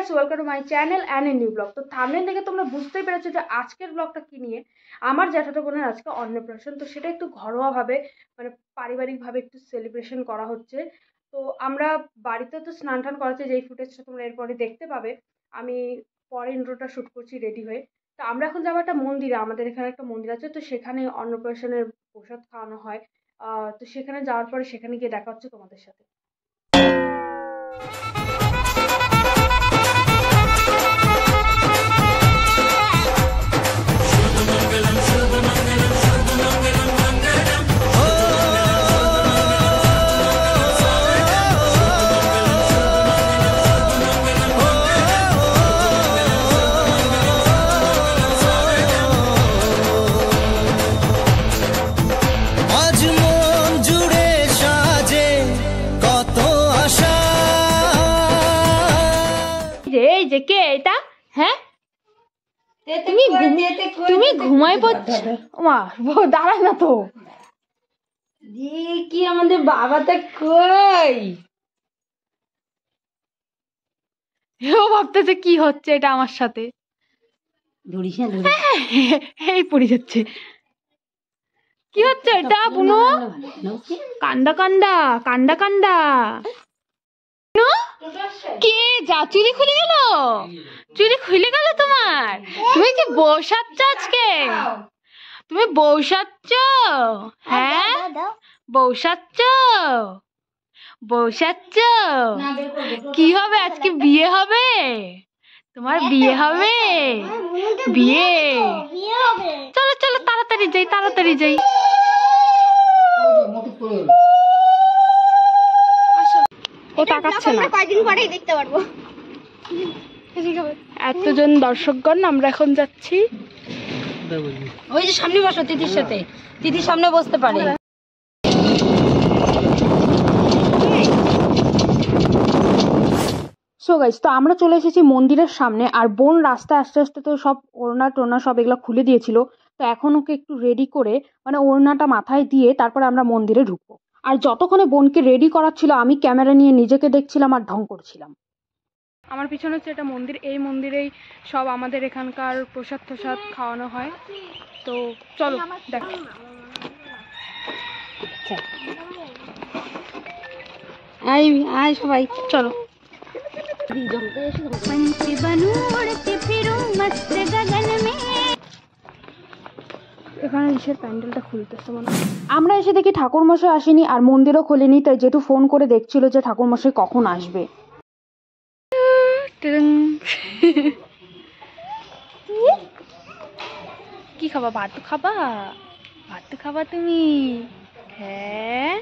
Guys, welcome to my channel and a new blog. তো thumbnail দেখে তোমরা বুঝতেই পেরেছো যে আজকের ব্লগটা কি নিয়ে। আমার জ্যাঠাতো বোনের আজকে অন্নপ্রাশন, তো সেটা একটু ঘরোয়াভাবে মানে পারিবারিকভাবে একটু সেলিব্রেশন করা হচ্ছে। তো আমরা বাড়িতে তো স্নান টান করাচ্ছি, যেই ফুটেজটা তোমরা এরপরে দেখতে পাবে। আমি পরে ইন্ট্রোটা শ্যুট করছি রেডি হয়ে। তো আমরা এখন যাবো একটা মন্দিরে, আমাদের এখানে একটা মন্দির আছে, তো সেখানে অন্নপ্রাশনের প্রসাদ খাওয়ানো হয়। তো সেখানে যাওয়ার পরে সেখানে গিয়ে দেখা হচ্ছে তোমাদের সাথে। এই যে কে এটা? হ্যাঁ, তুমি ঘুমাই পড়ছো? মা দাঁড়া না তো, কি আমাদের বাবাটা কই? ও ভাবতেছে কি হচ্ছে এটা আমার সাথে। এই পড়ে যাচ্ছে, কি হচ্ছে এটা? বুনো কান্দা কান্দা কান্দা কান্দা কে যা চুরি খুলে গেল, চুরি খুলে গেল তোমার। তুমি কি বসাচ্ছ আজকে? তুমি বসাচ্ছ? হ্যাঁ বসাচ্ছ, বসাচ্ছ। কি হবে আজকে? বিয়ে হবে তোমার? বিয়ে হবে? বিয়ে? চলো চলো তাড়াতাড়ি যাই, তাড়াতাড়ি যাই। ও তাকাচ্ছে না, কয়দিন পরেই দেখতে পারবো। এতজন দর্শকগণ, আমরা এখন যাচ্ছি। ওই যে সামনে বসো, তিথির সাথে, তিথির সামনে বসতে পারে। সো গাইস, তো আমরা চলে এসেছি মন্দিরের সামনে, আর বোন রাস্তায় আস্তে আস্তে তো সব ওড়না টোনা সব এগুলো খুলে দিয়েছিল। তো এখন ওকে একটু রেডি করে মানে ওড়নাটা মাথায় দিয়ে তারপরে আমরা মন্দিরে ঢুকবো। আর যতক্ষণে বোনকে রেডি করাচ্ছিল আমি ক্যামেরা নিয়ে নিজেকে দেখছিলাম আর ঢং করছিলাম। আমার পিছনে হচ্ছে এটা মন্দির, এই মন্দিরেই সব আমাদের এখানকার প্রসাদ প্রসাদ খাওয়ানো হয়। তো চলো দেখো। আয় সবাই চলো। এখানে ইসের প্যান্ডেলটা খুলতেছে মনে হয়। আমরা এসে দেখি ঠাকুরমশাই আসেনি আর মন্দিরও খোলেনি, তাই জেঠু ফোন করে দেখছিল যে ঠাকুরমশাই কখন আসবে। কি খাবা? ভাত খাবা? ভাত খাবা তুমি? হ্যাঁ,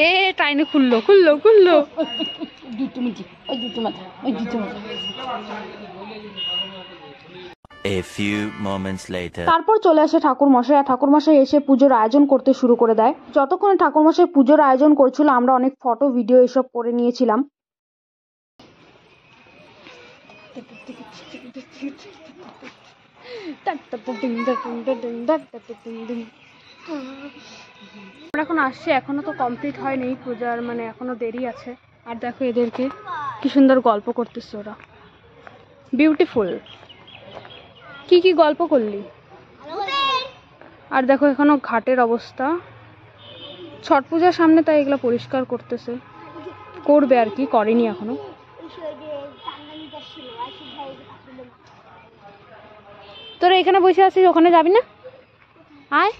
এ টাইনে খুললো খুললো খুললো। A few moments later. তারপর চলে আসে ঠাকুরমশাই, আর ঠাকুরমশাই এসে পুজোর আয়োজন করতে শুরু করে দেয়। যতক্ষণে ঠাকুরমশাই পুজোর আয়োজন করছিল আমরা অনেক ফটো ভিডিও এসব করে নিয়েছিলাম। আমরা এখন আসছি, এখনো তো কমপ্লিট হয়নি পূজার, মানে এখনো দেরি আছে। আর দেখো এদেরকে কি সুন্দর গল্প করতেছে ওরা, বিউটিফুল। কি কি গল্প করলি? আর দেখো এখনো ঘাটের অবস্থা, ছট পূজার সামনে, তাই এগুলো পরিষ্কার করতেছে, করবে আর কি, করেনি এখনো। তোরা এখানে বসে আছিস, ওখানে যাবি না? আয়,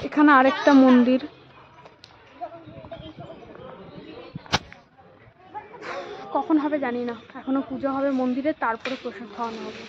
এখানে আরেকটা মন্দির। কখন হবে জানি না, এখনো পূজা হবে মন্দিরে, তারপরে প্রসাদ খাওয়ানো হবে।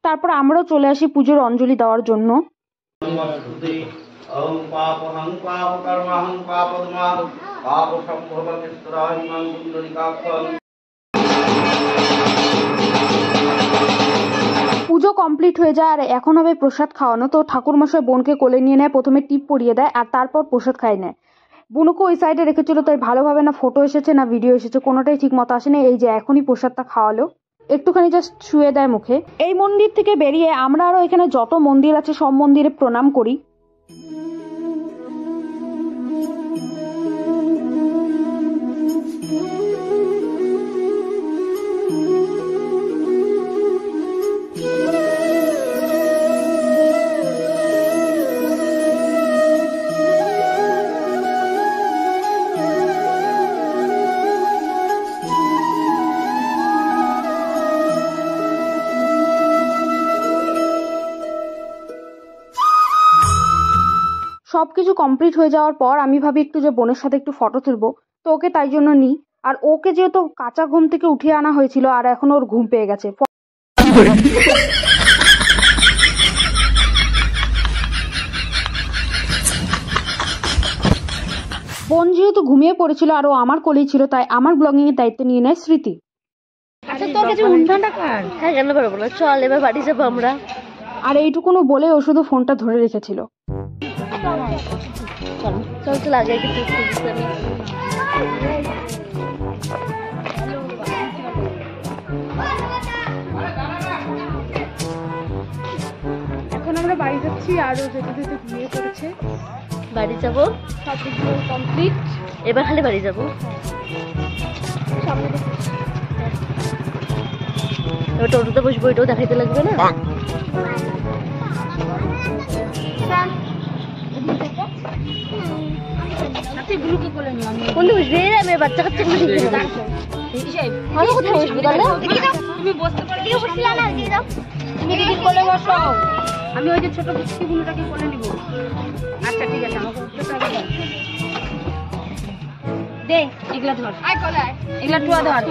তারপর আমরাও চলে আসি পুজোর অঞ্জলি দেওয়ার জন্য। পুজো কমপ্লিট হয়ে যায় আর এখন হবে প্রসাদ খাওয়ানো। তো ঠাকুরমশাই বোনকে কোলে নিয়ে নেয়, প্রথমে টিপ পরিয়ে দেয় আর তারপর প্রসাদ খাইয়ে নেয়। বুনুকে ওই সাইডে রেখেছিল, তাই ভালোভাবে না ফটো এসেছে না ভিডিও এসেছে, কোনোটাই ঠিক মতো আসেনি। এই যে এখনই প্রসাদটা খাওয়ালো, একটুখানি জাস্ট ছুঁয়ে দেয় মুখে। এই মন্দির থেকে বেরিয়ে আমরা আরো এখানে যত মন্দির আছে সব মন্দিরে প্রণাম করি। সবকিছু কমপ্লিট হয়ে যাওয়ার পর আমি ভাবি একটু যে বোনের সাথে একটু ফটো তুলবো, তো ওকে তাই জন্য নিই। আর ওকে যেহেতু কাঁচা ঘুম থেকে উঠিয়ে আনা হয়েছিল আর এখন ওর ঘুম পেয়ে গেছে। বোন যেহেতু ঘুমিয়ে পড়েছিল আর ও আমার কোলেই ছিল, তাই আমার ব্লগিং এর দায়িত্ব নিয়ে নেয় স্মৃতি। আচ্ছা তোর কাছে উন্নটা কার? হ্যাঁ কেন পারবো না, চল এবার বাড়ি যাবো আমরা। আর এইটুকুনো বলে ও শুধু ফোনটা ধরে রেখেছিল। চল চল চল আগে একটু তুলছি আমি। এখন আমরা বাড়ি যাচ্ছি আর ও যেতে যেতে ঘুমিয়ে পড়েছে। বাড়ি যাবো, সব কিছু কমপ্লিট। এবার খালি বাড়ি যাবো। সামনে দেখি। এবার টোটোতে বসবো, এটাও দেখাইতে লাগবে না। কোনটা বসবি? আমি বাচ্চা কাচ্চা গুলো শিখতে পারবো। আমি কোথায় বসবি তাহলে? তুমি বসতে পারো, তুমি দিদির কোলে বসো। আমি ওই যে ছোট পুচকি বুনুটাকে কোলে নিব। আচ্ছা ঠিক আছে, আমাকে উঠতে হবে না। দে এগুলা ধর, এগুলা টুয়া ধর,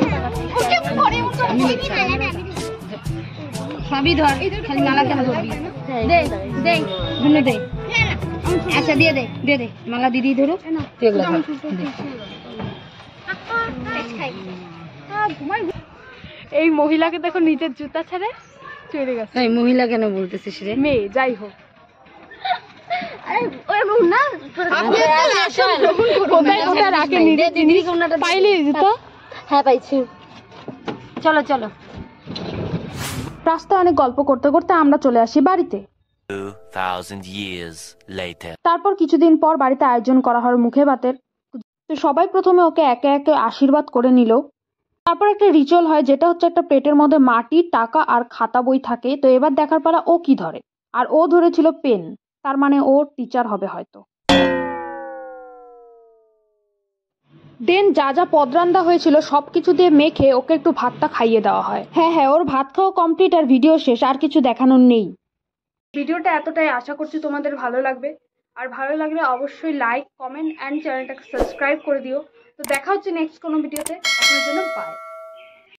সবই ধর, খালি মালা কেন ধরবি? দে দে বুনু দে। আচ্ছা দিয়ে দে, দিয়ে দে মালা দিদি ধরো, তুই এগুলা ধর। এই মহিলাকে দেখো নিজের জুতা ছেড়ে চলে গেছে। এই মহিলা কেন বলতেছিস রে? মেয়ে যাই হোক, আরে ওই মুখ না, কোথায় কোথায় রাখে নিজের জিনিস। পাইলি জুতো? হ্যাঁ পাইছি। চলো চলো। রাস্তায় অনেক গল্প করতে করতে আমরা চলে আসি বাড়িতে। 2000 years later. তারপর কিছুদিন পর বাড়িতে আয়োজন করা হয় মুখে ভাতের। তো সবাই প্রথমে ওকে একে একে আশীর্বাদ করে নিল। তারপর একটা রিচুয়াল হয়, যেটা হচ্ছে একটা প্লেটের মধ্যে মাটি, টাকা আর খাতা বই থাকে। তো এবার দেখার পালা ও কি ধরে। আর ও ধরেছিল পেন, তার মানে ও টিচার হবে হয়তো। দেন যা যা পদরান্দা হয়েছিল সবকিছু দিয়ে মেখে ওকে একটু ভাতটা খাইয়ে দেওয়া হয়। হ্যাঁ ওর ভাত খাওয়া কমপ্লিট আর ভিডিও শেষ, আর কিছু দেখানোর নেই। ভিডিওটা এতটাই, আশা করছি তোমাদের ভালো লাগবে। আর ভালো লাগলে অবশ্যই লাইক, কমেন্ট অ্যান্ড চ্যানেলটাকে সাবস্ক্রাইব করে দিও। তো দেখা হচ্ছে নেক্সট কোনো ভিডিওতে। আপনার জন্য বাই।